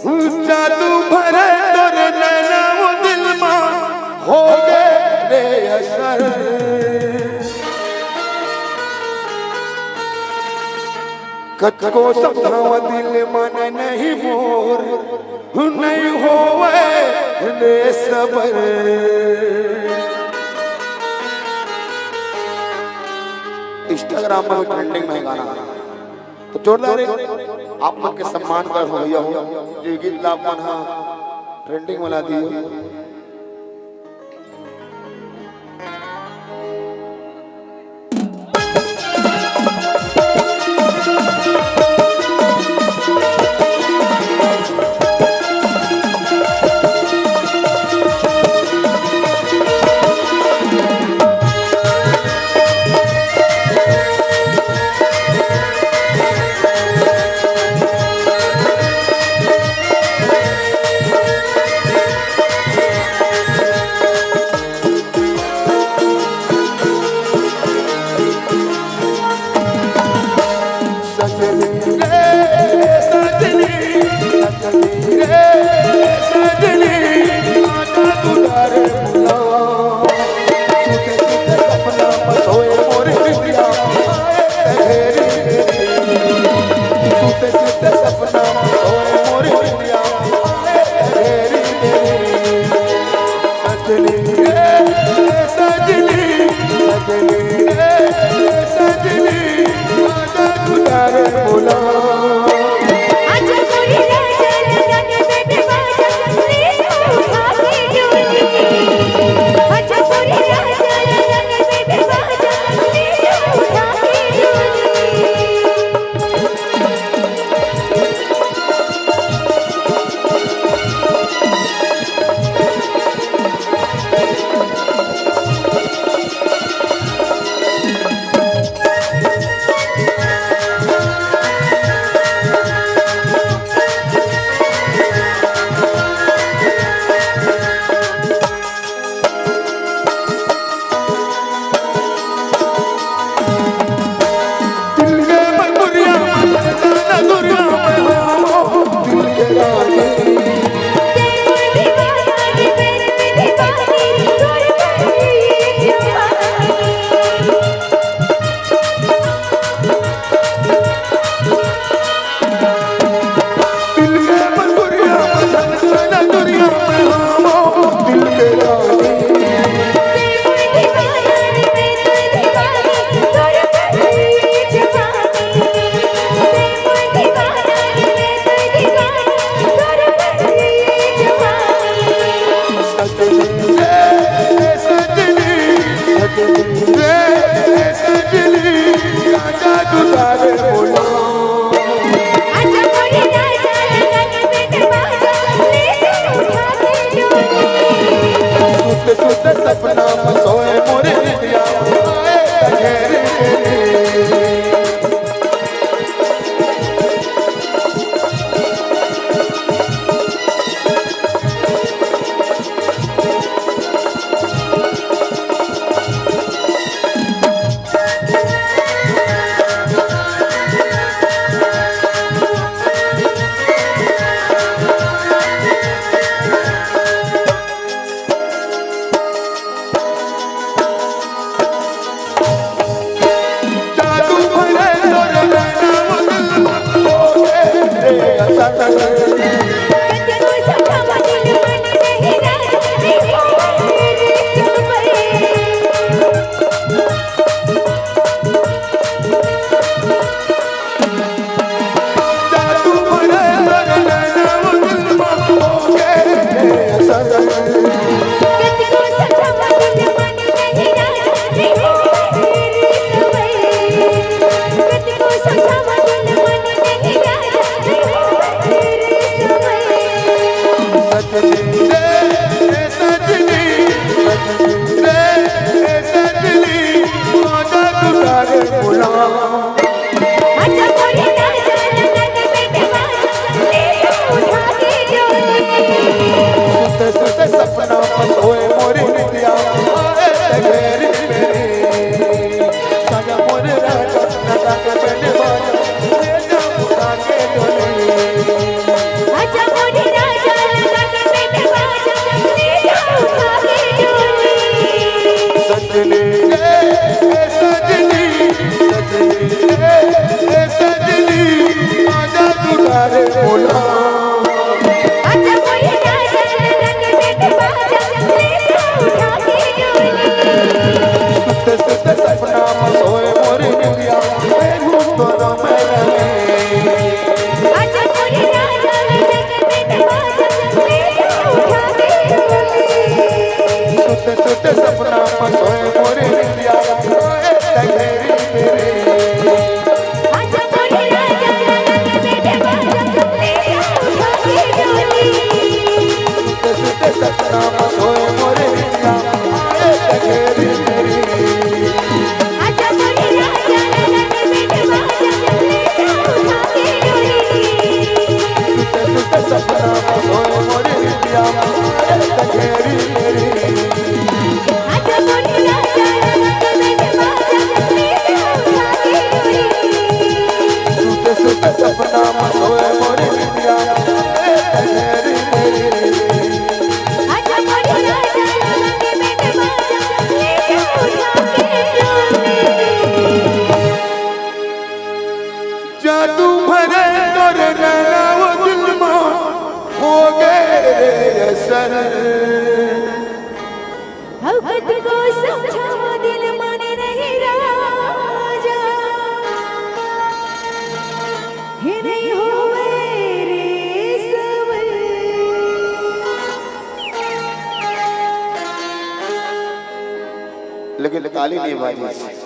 जादू भरे तोर नैना वो दिल में हो गए रे असर। कचको समझावा दिल मन नहीं मोर नहीं होवे रे सबर। इंस्टाग्राम में ट्रेंडिंग में गाना तो जोरदार आप मन के सम्मान कर हो भैया हो जो गीत लाभ मन हाँ ट्रेंडिंग वाला दिए। आजा मोरे सजनी सजनी सजनी सजनी आजा दुलारे बोला आजा मोरे राजा रंग में बाजा लेके उठा के डोली सुते सुते सपना में सोए मोरे निया मैं तो मैं आजा मोरे राजा रंग में बाजा लेके उठा के डोली सुते सुते सपना में सोए मोरे निया सोए तगेरी मेरे आजा मोरे राजा रंग में बाजा लेके उठा के डोली सुते सुते सपना में सोए मोरे निया सोए तगेरी मेरे आजा मोरे राजा रंग में बाजा लेके उठा के डोली सुते सपना में सोए मोरे निया सोए तगेरी मेरे आजा मोरे राजा रंग में बाजा लेके उठा के डोली सुते सुते सपना में सोए मोरे निया सोए तगेरी मेरे आजा मोरे राजा रंग में बाजा लेके उठा के डोली जादू भरे तोर नैना वो दिल में हो गए असर भगत को समझा दिल माने नहीं राजा हे नहीं होवे रे सवर लेकिन ताली नहीं बाजी